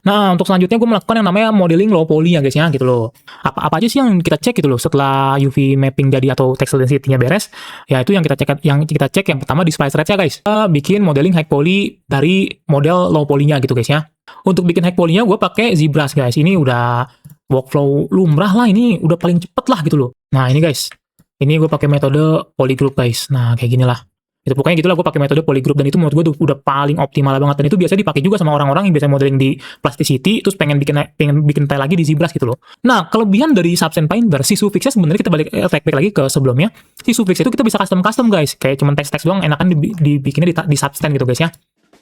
Nah, untuk selanjutnya gue melakukan yang namanya modeling low poly ya guys ya, gitu loh. Apa aja sih yang kita cek gitu loh setelah UV mapping jadi atau textile density-nya beres? Ya itu yang kita cek yang pertama di splice rate ya guys. Kita bikin modeling high poly dari model low poly-nya gitu guys ya. Untuk bikin high poly-nya gue pakai ZBrush guys. Ini udah workflow lumrah lah, ini udah paling cepet lah gitu loh. Nah, ini guys. Ini gue pakai metode polygroup guys. Nah, kayak gini lah. Itu pokoknya gitulah, gue pakai metode polygroup dan itu menurut gue udah paling optimal banget, dan itu biasa dipakai juga sama orang-orang yang biasa modeling di plasticity terus pengen bikin tile lagi di ZBrush gitu loh. Nah, kelebihan dari Substance Finder, si suffixnya sebenarnya kita balik lagi ke sebelumnya. Si suffix itu kita bisa custom guys, kayak cuman teks doang, enakan dibikinnya di Substance gitu guys ya.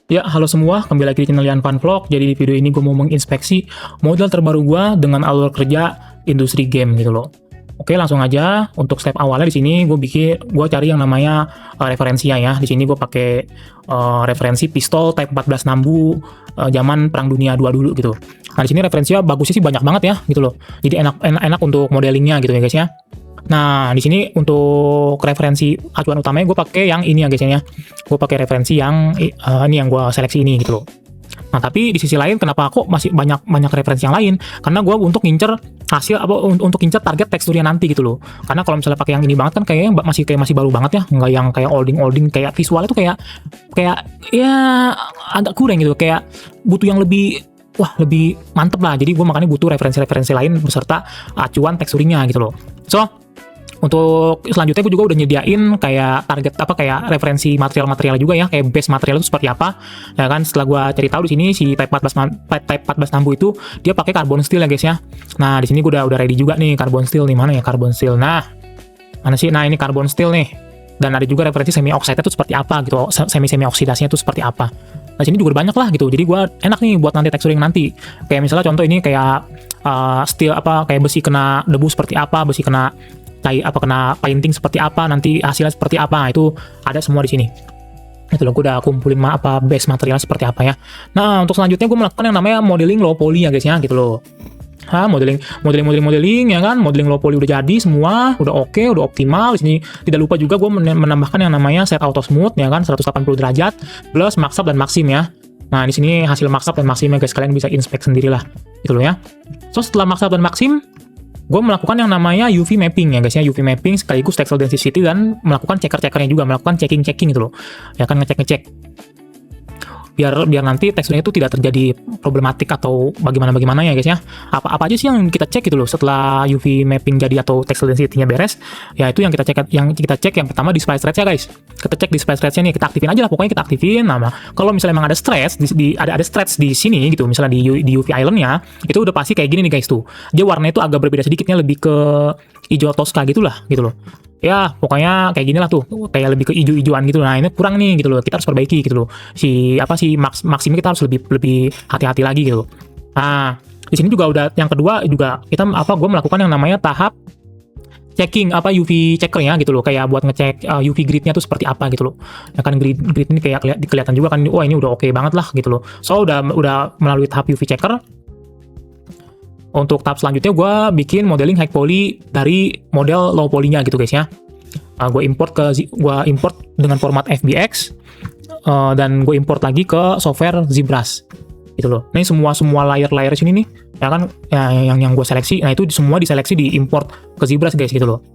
Ya, halo semua, kembali lagi di channel Yan Fan Vlog. Jadi di video ini gue mau menginspeksi model terbaru gue dengan alur kerja industri game gitu loh. Oke, langsung aja. Untuk step awalnya di sini gue cari yang namanya referensinya ya. Di sini gue pakai referensi pistol type 14 Nambu zaman Perang Dunia 2 dulu gitu. Nah, di sini referensinya bagusnya sih banyak banget ya gitu loh. Jadi enak untuk modelingnya gitu ya guys ya. Nah, di sini untuk referensi acuan utamanya gue pakai yang ini ya guys ya. Gue pakai referensi yang ini yang gue seleksi ini gitu loh. Nah, tapi di sisi lain kenapa kok masih banyak referensi yang lain? Karena gue untuk ngincer hasil untuk ngincer target teksturnya nanti gitu loh. Karena kalau misalnya pakai yang ini banget kan kayaknya masih baru banget ya, nggak yang kayak olding kayak visualnya tuh kayak ya agak kurang gitu, kayak butuh yang lebih mantep lah. Jadi gue makanya butuh referensi lain beserta acuan teksturingnya gitu loh. So, untuk selanjutnya gue juga udah nyediain kayak target kayak referensi material juga ya, kayak base material itu seperti apa ya kan. Setelah gue cari tahu di sini si type 14 Nambu itu dia pakai carbon steel ya guys ya. Nah, di sini gue udah ready juga nih carbon steel. Nih mana ya carbon steel, nah mana sih, nah ini carbon steel nih. Dan ada juga referensi semi oxide itu seperti apa gitu, semi oksidasinya itu seperti apa. Nah, sini juga banyak lah gitu, jadi gue enak nih buat nanti texturing nanti. Kayak misalnya contoh ini kayak steel kayak besi kena debu seperti apa, besi kena kena painting seperti apa, nanti hasilnya seperti apa, itu ada semua di sini. Itu loh, gue udah kumpulin base material seperti apa ya. Nah, untuk selanjutnya gue melakukan yang namanya modeling low poly ya guys ya, gitu loh. Modeling ya kan, modeling low poly udah jadi semua, udah oke, udah optimal. Di sini tidak lupa juga gue menambahkan yang namanya set auto smooth ya kan, 180 derajat plus max up dan maxim ya. Nah, di sini hasil max up dan maximnya guys, kalian bisa inspek sendirilah gitu loh ya. So, setelah max up dan maxim, gue melakukan yang namanya UV mapping ya guys ya, UV mapping sekaligus textile density dan melakukan checkernya juga, melakukan checking gitu loh ya kan, ngecek biar nanti teksturnya itu tidak terjadi problematik atau bagaimana ya guys ya. Apa aja sih yang kita cek gitu loh setelah UV mapping jadi atau textile density-nya beres? Ya itu yang kita cek yang pertama di splice rate ya guys. Kita cek di splice rate-nya nih, kita aktifin aja lah, pokoknya kita aktifin. Nah, kalau misalnya emang ada stretch ada stretch di sini gitu, misalnya di UV island-nya, itu udah pasti kayak gini nih guys tuh. Dia warnanya itu agak berbeda sedikitnya, lebih ke hijau Tosca gitulah gitu loh. Ya, pokoknya kayak gini lah tuh, kayak lebih ke hijau-hijauan gitu. Nah, ini kurang nih gitu loh, kita harus perbaiki gitu loh. Maksimnya kita harus lebih hati-hati lagi gitu. Nah, di sini juga udah yang kedua juga gue melakukan yang namanya tahap checking UV checkernya gitu loh, kayak buat ngecek UV grid-nya tuh seperti apa gitu loh. Ya kan, grid ini kayak kelihatan juga kan, wah ini udah oke banget lah gitu loh. So udah melalui tahap UV checker. Untuk tahap selanjutnya gue bikin modeling high poly dari model low poly-nya gitu guys ya. Gue import dengan format FBX dan gue import lagi ke software ZBrush gitu loh. Ini semua layer sini nih ya kan, yang gue seleksi. Nah, itu semua diseleksi diimport ke ZBrush guys gitu loh.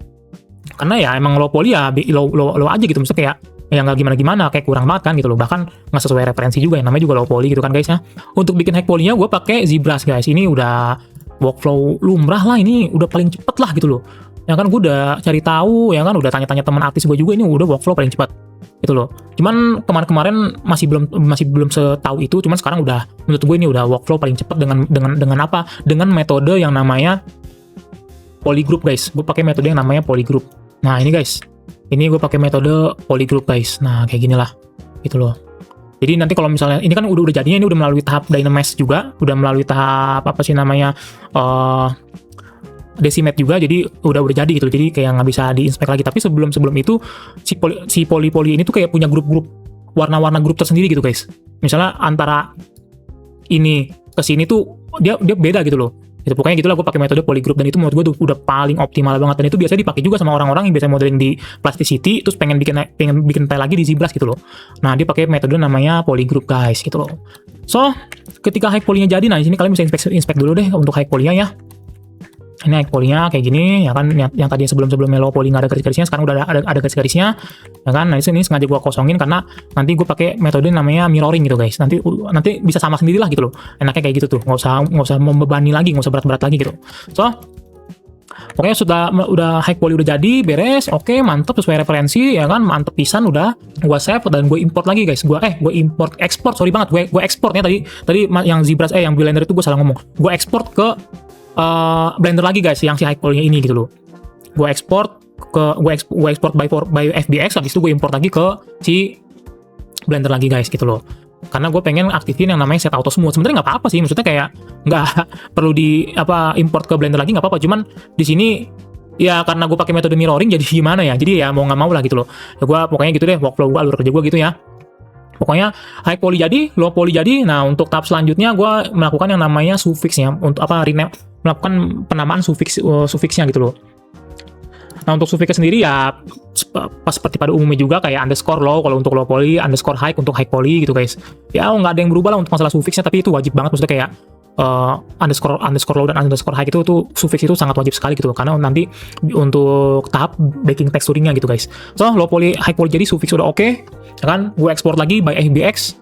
Karena ya emang low poly ya low aja gitu, maksudnya kayak yang nggak gimana kayak kurang banget kan gitu loh, bahkan nggak sesuai referensi juga, yang namanya juga low poly gitu kan guys ya. Untuk bikin high poly-nya gue pakai ZBrush guys. Ini udah workflow lumrah lah, ini udah paling cepet lah gitu loh ya kan. Gue udah cari tahu ya kan, udah tanya-tanya teman artis gue juga, ini udah workflow paling cepat gitu loh. Cuman kemarin masih belum setahu itu, cuman sekarang udah, menurut gue ini udah workflow paling cepat dengan metode yang namanya polygroup guys. Gue pakai metode yang namanya polygroup. Nah, ini guys, ini gue pakai metode polygroup guys. Nah, kayak gini lah gitu loh. Jadi nanti kalau misalnya ini kan udah jadinya, ini udah melalui tahap Dynamask juga, udah melalui tahap Decimate juga, jadi udah jadi gitu. Jadi kayak nggak bisa diinspek lagi. Tapi sebelum itu si poly ini tuh kayak punya grup warna-warna grup tersendiri gitu guys. Misalnya antara ini ke sini tuh dia beda gitu loh. Itu pokoknya gitulah, gue pakai metode polygroup, dan itu menurut gue tuh udah paling optimal banget, dan itu biasa dipakai juga sama orang-orang yang biasa modeling di Plasticity terus pengen bikin tile lagi di ZBrush gitu loh. Nah, dia pakai metode namanya polygroup guys gitu loh. So, ketika high polynya jadi, nah di sini kalian bisa inspect dulu deh untuk high polynya ya. Ini high polynya kayak gini ya kan, yang tadi sebelumnya low poly nggak ada garis-garisnya, sekarang udah ada garis-garisnya ya kan. Nah, ini sengaja gue kosongin karena nanti gue pakai metode namanya mirroring gitu guys. Nanti bisa sama sendirilah gitu loh. Enaknya kayak gitu tuh, nggak usah membebani lagi, nggak usah berat-berat lagi gitu. So, pokoknya udah high poly udah jadi beres, oke, mantep sesuai referensi ya kan, mantep pisan, udah gue save dan gue import lagi guys. Gue ekspor, sorry banget, gue exportnya tadi yang ZBrush yang Blender itu gue salah ngomong. Gue ekspor ke Blender lagi guys, yang si high poly ini gitu loh. Gue ekspor by FBX, habis itu gue import lagi ke si Blender lagi guys gitu loh. Karena gue pengen aktifin yang namanya set auto smooth. Sebenarnya nggak apa-apa sih, maksudnya kayak nggak perlu import ke Blender lagi, nggak apa-apa. Cuman di sini ya karena gue pakai metode mirroring, jadi gimana ya? Jadi ya mau nggak mau lah gitu loh. Ya gue pokoknya gitu deh, workflow gue, alur kerja gue gitu ya. Pokoknya high poly jadi, low poly jadi. Nah, untuk tahap selanjutnya gue melakukan yang namanya suffixnya, untuk melakukan penamaan suffixnya gitu loh. Nah, untuk suffixnya sendiri ya seperti pada umumnya juga, kayak underscore low kalau untuk low poly, underscore high untuk high poly gitu guys. Ya nggak ada yang berubah lah untuk masalah suffixnya, tapi itu wajib banget, maksudnya kayak underscore low dan underscore high itu tuh suffix itu sangat wajib sekali gitu loh, karena nanti untuk tahap baking texturingnya gitu guys. So, low poly, high poly jadi suffix udah oke, ya kan? Gue export lagi by FBX,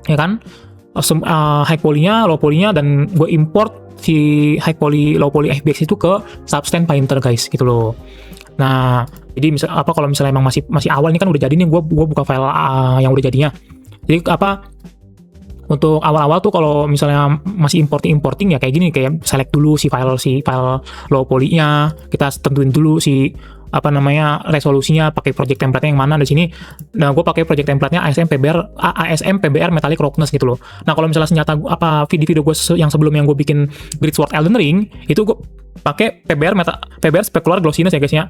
ya kan? High polynya, low polynya, dan gue import si high poly, low poly FBX itu ke Substance Painter guys gitu loh. Nah, jadi kalau misalnya emang masih awal ini kan udah jadi nih, gue buka file yang udah jadinya. Jadi untuk awal-awal tuh kalau misalnya masih importing ya kayak gini, kayak select dulu si file low poly-nya, kita tentuin dulu si resolusinya, pakai project template-nya yang mana di sini. Nah, gue pakai project template-nya ASM PBR Metallic Roughness gitu loh. Nah, kalau misalnya senjata di video gue yang sebelum yang gue bikin Great Sword Elden Ring, itu gue pakai PBR Specular Glossiness ya guys ya.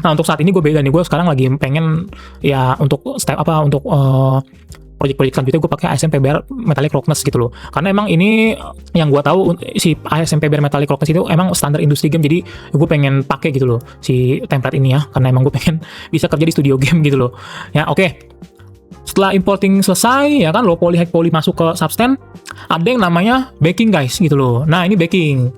Nah, untuk saat ini gue beda nih, gue sekarang lagi pengen ya untuk project selanjutnya gue pakai ASM PBR Metallic Roughness gitu loh. Karena emang ini yang gue tahu si ASM PBR Metallic Roughness itu emang standar industri game, jadi gue pengen pakai gitu loh si template ini ya, karena emang gue pengen bisa kerja di studio game gitu loh. Ya oke. Setelah importing selesai ya kan, low poly, high poly masuk ke Substance, ada yang namanya baking guys gitu loh. Nah, ini baking.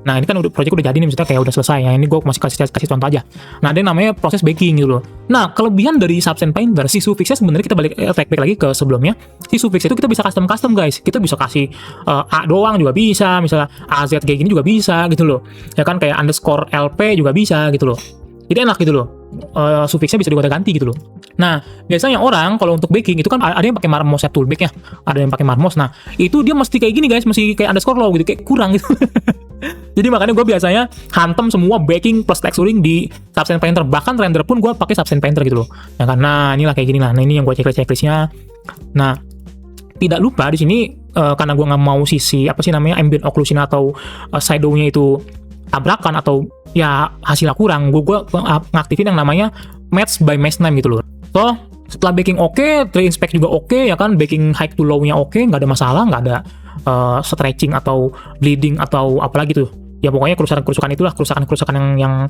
Nah, ini kan project udah jadi nih, maksudnya kayak udah selesai ya. Ini gue masih kasih contoh aja. Nah, ada yang namanya proses baking gitu loh. Nah, kelebihan dari Substance Painter, si suffixnya sebenarnya kita back lagi ke sebelumnya. Si suffix itu kita bisa custom guys. Kita bisa kasih A doang juga bisa, misalnya AZ kayak gini juga bisa gitu loh. Ya kan, kayak underscore LP juga bisa gitu loh. Jadi enak gitu loh. Suffixnya bisa diganti gitu loh. Nah, biasanya orang kalau untuk baking itu kan ada yang pakai Marmos ya, toolbag ya. Ada yang pakai Marmos. Nah, itu dia mesti kayak gini guys, mesti kayak underscore low gitu, kayak kurang gitu. Jadi makanya gue biasanya hantem semua baking plus texturing di Substance Painter. Bahkan render pun gue pakai Substance Painter gitu loh. Ya karena inilah kayak gini lah. Nah, ini yang gue checklistnya. Nah, tidak lupa di sini karena gue nggak mau sisi ambient occlusion atau shadow-nya itu tabrakan atau ya hasilnya kurang, gue ngaktifin yang namanya match by mesh name gitu loh. So, setelah baking oke, inspect juga oke ya kan, baking high to low-nya oke, nggak ada masalah, nggak ada stretching atau bleeding atau apalagi tuh. Ya pokoknya kerusakan itulah, kerusakan yang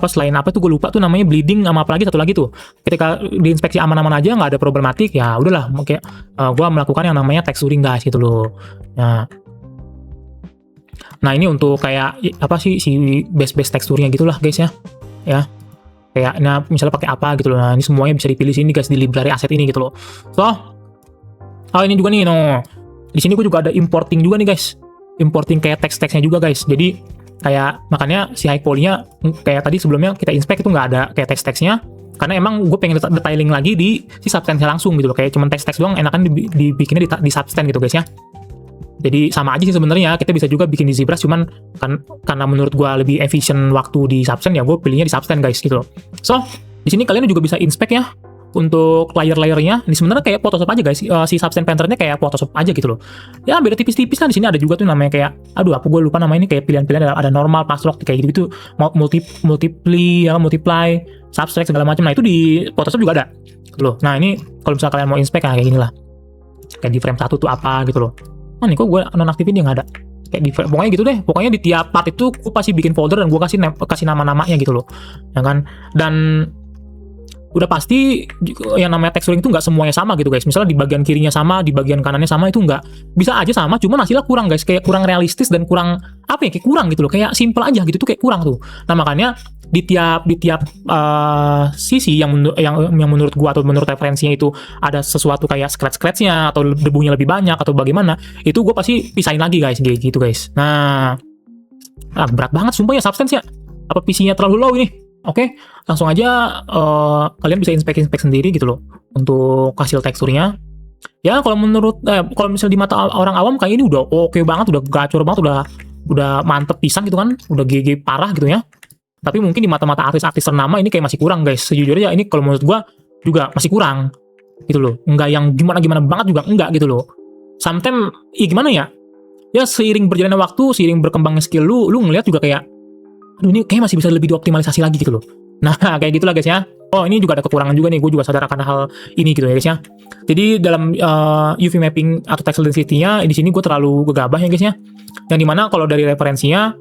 selain tuh gue lupa tuh namanya, bleeding sama apalagi satu lagi tuh. Ketika diinspeksi aman-aman aja, nggak ada problematik, ya udahlah, kayak gue melakukan yang namanya texturing guys gitu loh. Nah, ini untuk kayak si base texturnya gitulah guys ya. Ya. Kayak misalnya pakai apa gitu loh. Nah, ini semuanya bisa dipilih sini guys, di library asset ini gitu loh. So, ini juga nih di sini gue juga ada importing juga nih guys. Importing kayak text-textnya juga guys. Jadi kayak makanya si high poly-nya kayak tadi sebelumnya kita inspect itu nggak ada kayak text-textnya, karena emang gue pengen detailing lagi di si Substance langsung gitu loh. Kayak cuman text-text doang, enakan dibikinnya di Substance gitu guys ya. Jadi sama aja sih sebenarnya, kita bisa juga bikin di ZBrush, cuman karena menurut gue lebih efisien waktu di Substance, ya gue pilihnya di Substance guys gitu loh. So, di sini kalian juga bisa inspect ya untuk layer-layernya. Ini sebenarnya kayak Photoshop aja guys, si Substance Painter-nya kayak Photoshop aja gitu loh. Ya beda tipis-tipis lah. Di sini ada juga tuh namanya kayak, gue lupa namanya, ini kayak pilihan-pilihan, ada normal, pass lock kayak gitu, multiply, subtract segala macam. Nah, itu di Photoshop juga ada gitu loh. Nah, ini kalau misalnya kalian mau inspect kayak gini lah. Kayak di frame 1 tuh apa gitu loh. Nih kok gue nonaktifin dia nggak ada. kayak di, pokoknya gitu deh, pokoknya di tiap part itu gue pasti bikin folder dan gue kasih nama-namanya gitu loh, ya kan. Dan udah pasti yang namanya texturing itu nggak semuanya sama gitu guys. Misalnya di bagian kirinya sama, di bagian kanannya sama, itu nggak bisa aja sama, cuman hasilnya kurang guys, kayak kurang realistis dan kurang apa ya, kayak kurang gitu loh, kayak simple aja gitu tuh, kayak kurang tuh. Nah makanya di tiap sisi yang menurut gua atau menurut referensinya itu ada sesuatu kayak scratch-scratchnya atau debunya lebih banyak atau bagaimana, itu gua pasti pisahin lagi guys, gitu guys. Nah, berat banget sumpah ya Substance ya, apa PC-nya terlalu low ini. Oke, langsung aja kalian bisa inspek sendiri gitu loh untuk hasil teksturnya. Ya kalau menurut kalau misalnya di mata orang awam kayak ini udah oke banget, udah gacor banget, udah mantep pisan gitu kan, udah GG parah gitu ya. Tapi mungkin di mata-mata artis-artis ternama ini kayak masih kurang guys. Sejujurnya ini kalau menurut gua juga masih kurang gitu loh. Enggak yang gimana-gimana banget juga enggak gitu loh. Sometimes gimana ya? Ya seiring berjalannya waktu, seiring berkembangnya skill lu ngelihat juga kayak aduh ini kayak masih bisa lebih dioptimalisasi lagi gitu loh. Nah kayak gitulah guys ya. Oh ini juga ada kekurangan juga nih, gue juga sadar akan hal ini gitu ya guys ya. Jadi dalam UV mapping atau texel density-nya di sini gue terlalu gegabah ya guys ya. Yang dimana kalau dari referensinya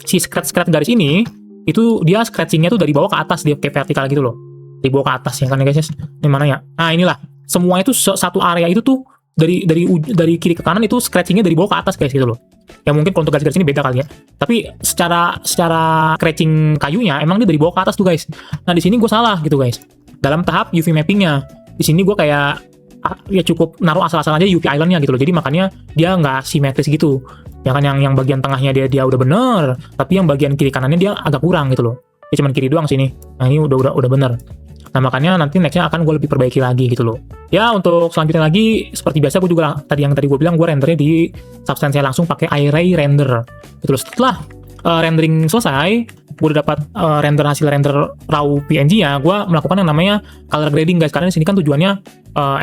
si scratch garis ini itu dia scratchingnya tuh dari bawah ke atas, dia kayak vertikal gitu loh, dari bawah ke atas ya kan ya guys ya. Ini mana ya? Nah inilah semua itu satu area itu tuh dari kiri ke kanan itu scratchingnya dari bawah ke atas guys gitu loh. Ya mungkin kalau untuk garis-garis ini beda kali ya. Tapi secara scratching kayunya emang dia dari bawah ke atas tuh guys. Nah di sini gue salah gitu guys. Dalam tahap UV mappingnya, di sini gue kayak ya cukup naruh asal-asal aja UV islandnya gitu loh. Jadi makanya dia nggak simetris gitu. Ya kan yang bagian tengahnya dia udah bener, tapi yang bagian kiri kanannya dia agak kurang gitu loh. Ya cuman kiri doang sini. Nah ini udah bener. Nah makanya nanti nextnya akan gue lebih perbaiki lagi gitu loh. Ya untuk selanjutnya lagi seperti biasa gue juga tadi gue bilang gue rendernya di Substance langsung pakai iRay render gitu loh. Setelah rendering selesai, gue udah dapat hasil render raw PNG ya, gue melakukan yang namanya color grading guys. Karena di sini kan tujuannya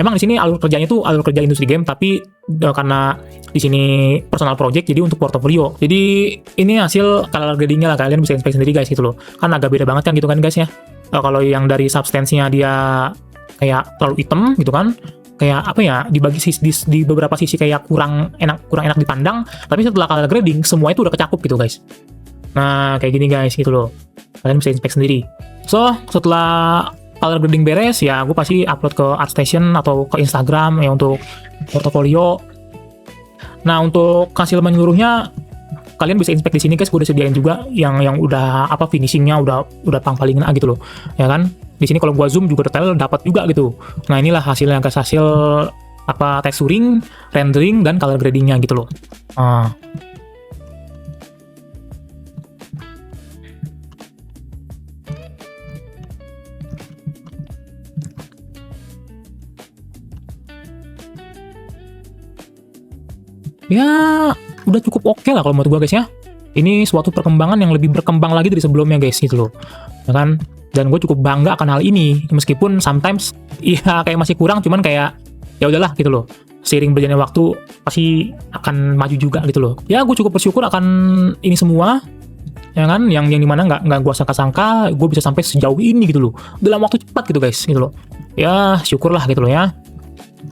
emang di sini alur kerjanya tuh alur kerja industri game, tapi karena di sini personal project jadi untuk portofolio. Jadi ini hasil color gradingnya lah, kalian bisa inspek sendiri guys gitu loh. Kan agak beda banget kan gitu kan guys ya. Kalau yang dari substance-nya dia kayak terlalu hitam gitu kan, kayak apa ya, dibagi di beberapa sisi kayak kurang enak dipandang, tapi setelah color grading semua itu udah kecakup gitu guys. Nah kayak gini guys gitu loh, kalian bisa inspek sendiri. So setelah color grading beres ya gue pasti upload ke ArtStation atau ke Instagram ya untuk portofolio. Nah untuk hasil menyeluruhnya kalian bisa inspek di sini guys, gue udah sediain juga yang udah apa finishingnya udah paling enak gitu loh, ya kan. Di sini kalau gua zoom juga detail dapat juga gitu. Nah inilah hasilnya guys, hasil apa texturing, rendering dan color gradingnya gitu loh. Ya udah cukup oke lah kalau menurut gue guys ya. Ini suatu perkembangan yang lebih berkembang lagi dari sebelumnya guys gitu loh, ya kan. Dan gue cukup bangga akan hal ini, meskipun sometimes iya kayak masih kurang, cuman kayak ya udahlah gitu loh. Seiring berjalannya waktu pasti akan maju juga gitu loh. Ya gue cukup bersyukur akan ini semua, ya kan. Yang dimana nggak gue sangka-sangka gue bisa sampai sejauh ini gitu loh, dalam waktu cepat gitu guys gitu loh. Ya syukurlah gitu loh ya.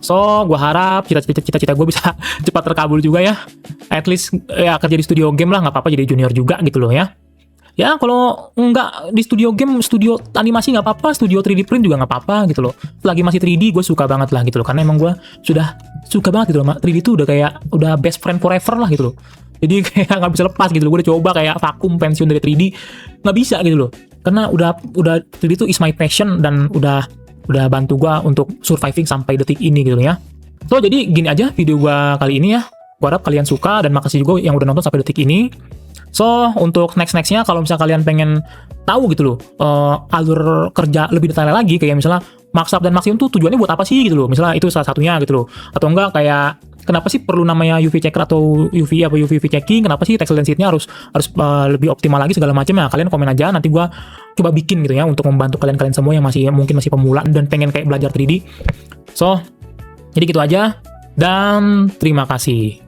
So, gue harap cita-cita gue bisa cepat terkabul juga ya. At least ya kerja di studio game lah, nggak apa-apa jadi junior juga gitu loh ya. Ya kalau nggak di studio game, studio animasi nggak apa-apa, studio 3D print juga nggak apa-apa gitu loh. Lagi masih 3D gue suka banget lah gitu loh, karena emang gue sudah suka banget gitu loh. 3D itu udah best friend forever lah gitu loh. Jadi kayak nggak bisa lepas gitu loh. Gue udah coba kayak vakum pensiun dari 3D, nggak bisa gitu loh. Karena udah 3D itu is my passion dan udah bantu gue untuk surviving sampai detik ini gitu ya. So jadi gini aja video gue kali ini ya. Gue harap kalian suka dan makasih juga yang udah nonton sampai detik ini. So untuk nextnya kalau misalnya kalian pengen tahu gitu loh alur kerja lebih detail lagi, kayak misalnya markup dan maksimum tuh tujuannya buat apa sih gitu loh. Misalnya itu salah satunya gitu loh. Atau enggak kayak kenapa sih perlu namanya UV checker atau UV checking? Kenapa sih texel density-nya harus lebih optimal lagi segala macam ya? Kalian komen aja, nanti gua coba bikin gitu ya untuk membantu kalian semua yang mungkin masih pemula dan pengen kayak belajar 3D. So, jadi gitu aja dan terima kasih.